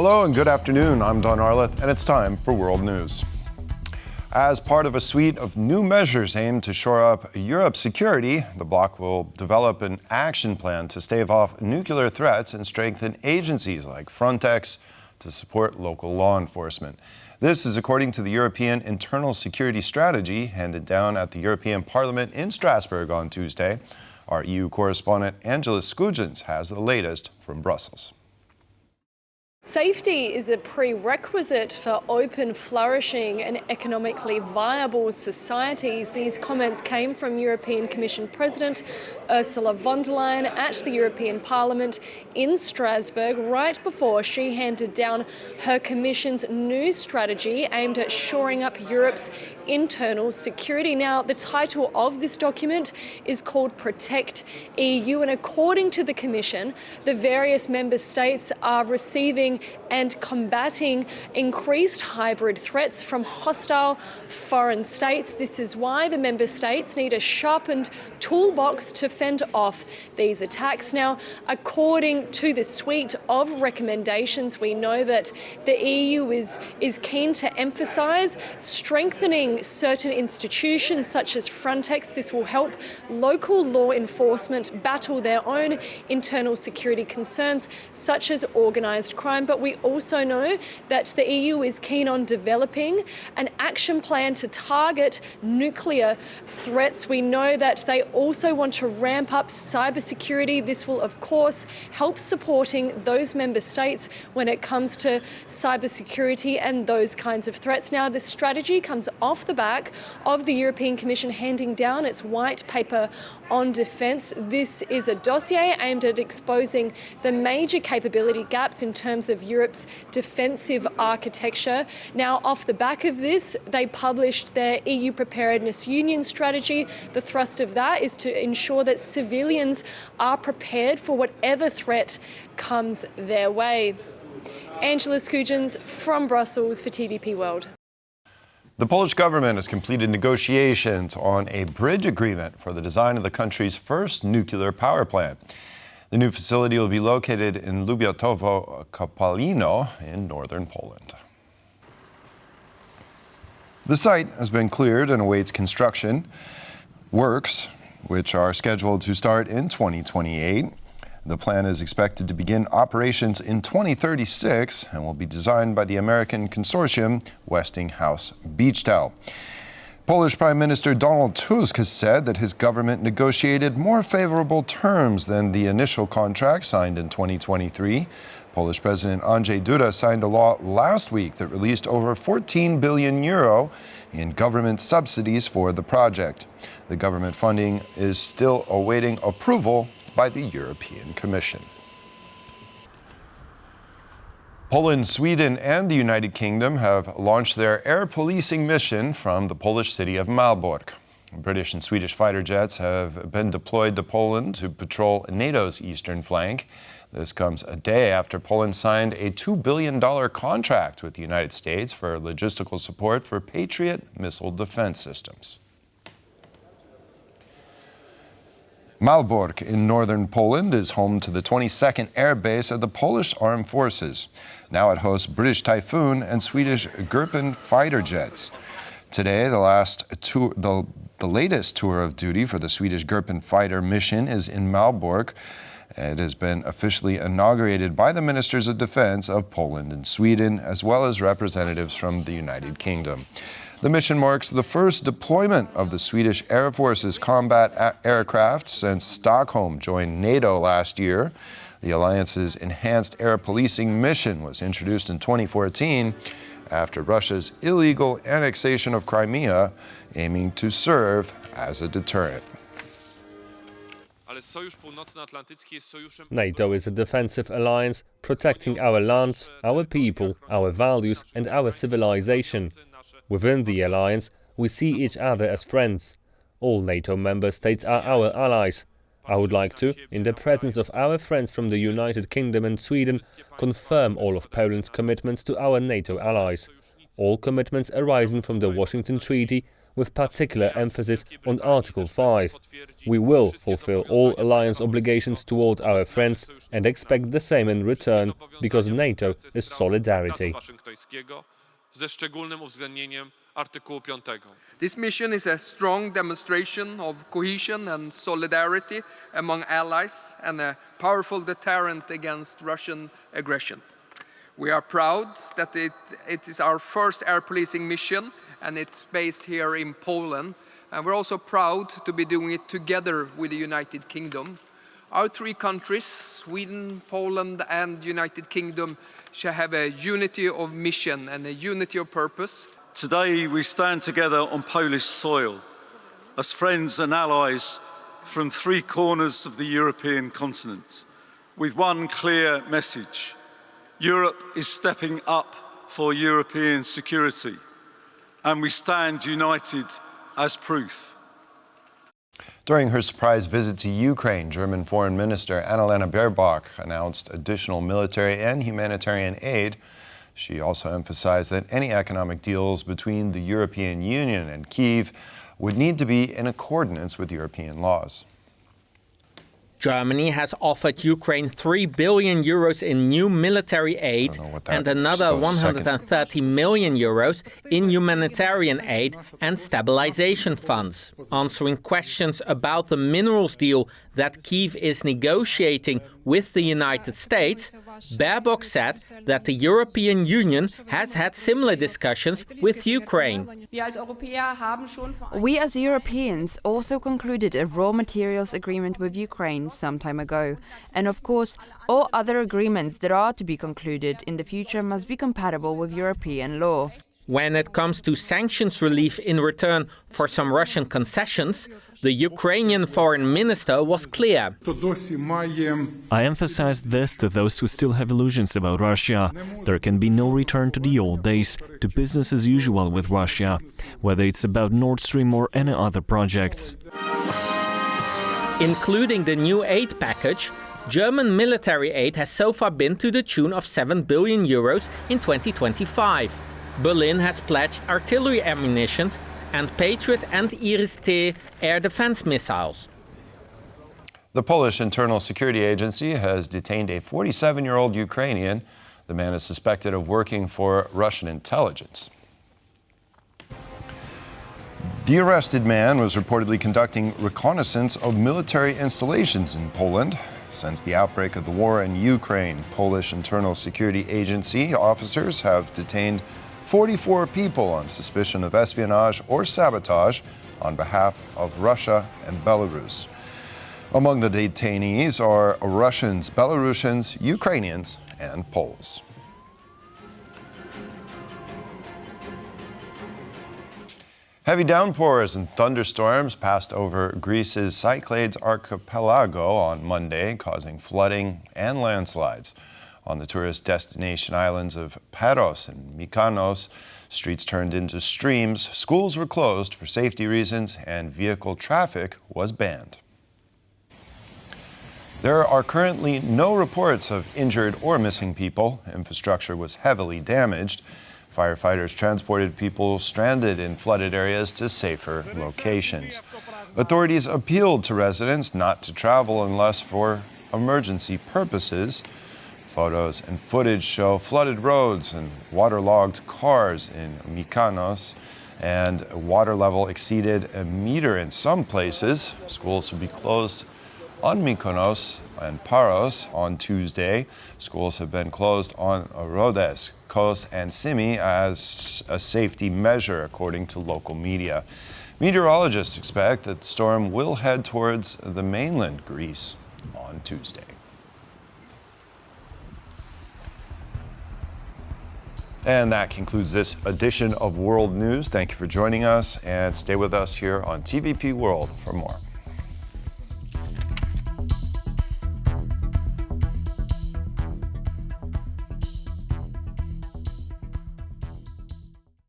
Hello and good afternoon. I'm Don Arleth, and it's time for World News. As part of a suite of new measures aimed to shore up Europe's security, the bloc will develop an action plan to stave off nuclear threats and strengthen agencies like Frontex to support local law enforcement. This is according to the European Internal Security Strategy handed down at the European Parliament in Strasbourg on Tuesday. Our EU correspondent Angela Skujins has the latest from Brussels. Safety is a prerequisite for open, flourishing and economically viable societies. These comments came from European Commission President Ursula von der Leyen at the European Parliament in Strasbourg right before she handed down her Commission's new strategy aimed at shoring up Europe's internal security. Now, the title of this document is called Protect EU, and according to the Commission, the various member states are receiving and combating increased hybrid threats from hostile foreign states. This is why the member states need a sharpened toolbox to fend off these attacks. Now, according to the suite of recommendations, we know that the EU is keen to emphasise strengthening certain institutions such as Frontex. This will help local law enforcement battle their own internal security concerns such as organised crime. But we also know that the EU is keen on developing an action plan to target nuclear threats. We know that they also want to ramp up cybersecurity. This will, of course, help supporting those member states when it comes to cybersecurity and those kinds of threats. Now, the strategy comes off the back of the European Commission handing down its white paper on defence. This is a dossier aimed at exposing the major capability gaps in terms of Europe's defensive architecture. Now, off the back of this, they published their EU Preparedness Union strategy. The thrust of that is to ensure that civilians are prepared for whatever threat comes their way. Angela Skujins from Brussels for TVP World. The Polish government has completed negotiations on a bridge agreement for the design of the country's first nuclear power plant. The new facility will be located in Lubiatowo-Kopalino in northern Poland. The site has been cleared and awaits construction works, which are scheduled to start in 2028. The plant is expected to begin operations in 2036 and will be designed by the American consortium Westinghouse Beechtel. Polish Prime Minister Donald Tusk has said that his government negotiated more favorable terms than the initial contract signed in 2023. Polish President Andrzej Duda signed a law last week that released over 14 billion euro in government subsidies for the project. The government funding is still awaiting approval by the European Commission. Poland, Sweden, and the United Kingdom have launched their air policing mission from the Polish city of Malbork. British and Swedish fighter jets have been deployed to Poland to patrol NATO's eastern flank. This comes a day after Poland signed a $2 billion contract with the United States for logistical support for Patriot missile defense systems. Malbork in northern Poland is home to the 22nd Air Base of the Polish Armed Forces. Now it hosts British Typhoon and Swedish Gripen fighter jets. Today, the latest tour of duty for the Swedish Gripen fighter mission is in Malbork. It has been officially inaugurated by the Ministers of Defense of Poland and Sweden, as well as representatives from the United Kingdom. The mission marks the first deployment of the Swedish Air Force's combat aircraft since Stockholm joined NATO last year. The alliance's enhanced air policing mission was introduced in 2014 after Russia's illegal annexation of Crimea, aiming to serve as a deterrent. NATO is a defensive alliance protecting our lands, our people, our values and our civilization. Within the alliance, we see each other as friends. All NATO member states are our allies. I would like to, in the presence of our friends from the United Kingdom and Sweden, confirm all of Poland's commitments to our NATO allies. All commitments arising from the Washington Treaty, with particular emphasis on Article 5. We will fulfill all alliance obligations toward our friends and expect the same in return, because NATO is solidarity. This mission is a strong demonstration of cohesion and solidarity among allies and a powerful deterrent against Russian aggression. We are proud that it is our first air policing mission, and it's based here in Poland. And we're also proud to be doing it together with the United Kingdom. Our three countries, Sweden, Poland and United Kingdom, shall have a unity of mission and a unity of purpose. Today we stand together on Polish soil as friends and allies from three corners of the European continent with one clear message. Europe is stepping up for European security, and we stand united as proof. During her surprise visit to Ukraine, German Foreign Minister Annalena Baerbock announced additional military and humanitarian aid. She also emphasized that any economic deals between the European Union and Kyiv would need to be in accordance with European laws. Germany has offered Ukraine 3 billion euros in new military aid and another 130 million euros in humanitarian aid and stabilization funds. Answering questions about the minerals deal that Kyiv is negotiating with the United States, Baerbock said that the European Union has had similar discussions with Ukraine. We as Europeans also concluded a raw materials agreement with Ukraine some time ago. And of course, all other agreements that are to be concluded in the future must be compatible with European law. When it comes to sanctions relief in return for some Russian concessions, the Ukrainian foreign minister was clear. I emphasized this to those who still have illusions about Russia. There can be no return to the old days, to business as usual with Russia, whether it's about Nord Stream or any other projects. Including the new aid package, German military aid has so far been to the tune of 7 billion euros in 2025. Berlin has pledged artillery ammunitions and Patriot and Iris-T air defense missiles. The Polish Internal Security Agency has detained a 47-year-old Ukrainian. The man is suspected of working for Russian intelligence. The arrested man was reportedly conducting reconnaissance of military installations in Poland. Since the outbreak of the war in Ukraine, Polish Internal Security Agency officers have detained 44 people on suspicion of espionage or sabotage on behalf of Russia and Belarus. Among the detainees are Russians, Belarusians, Ukrainians, and Poles. Heavy downpours and thunderstorms passed over Greece's Cyclades archipelago on Monday, causing flooding and landslides. On the tourist destination islands of Paros and Mykonos, streets turned into streams, schools were closed for safety reasons, and vehicle traffic was banned. There are currently no reports of injured or missing people. Infrastructure was heavily damaged. Firefighters transported people stranded in flooded areas to safer locations. Authorities appealed to residents not to travel unless for emergency purposes. Photos and footage show flooded roads and waterlogged cars in Mykonos, and water level exceeded a meter in some places. Schools will be closed on Mykonos and Paros on Tuesday. Schools have been closed on Rhodes, Kos, and Simi as a safety measure, according to local media. Meteorologists expect that the storm will head towards the mainland Greece on Tuesday. And that concludes this edition of World News. Thank you for joining us, and stay with us here on TVP World for more.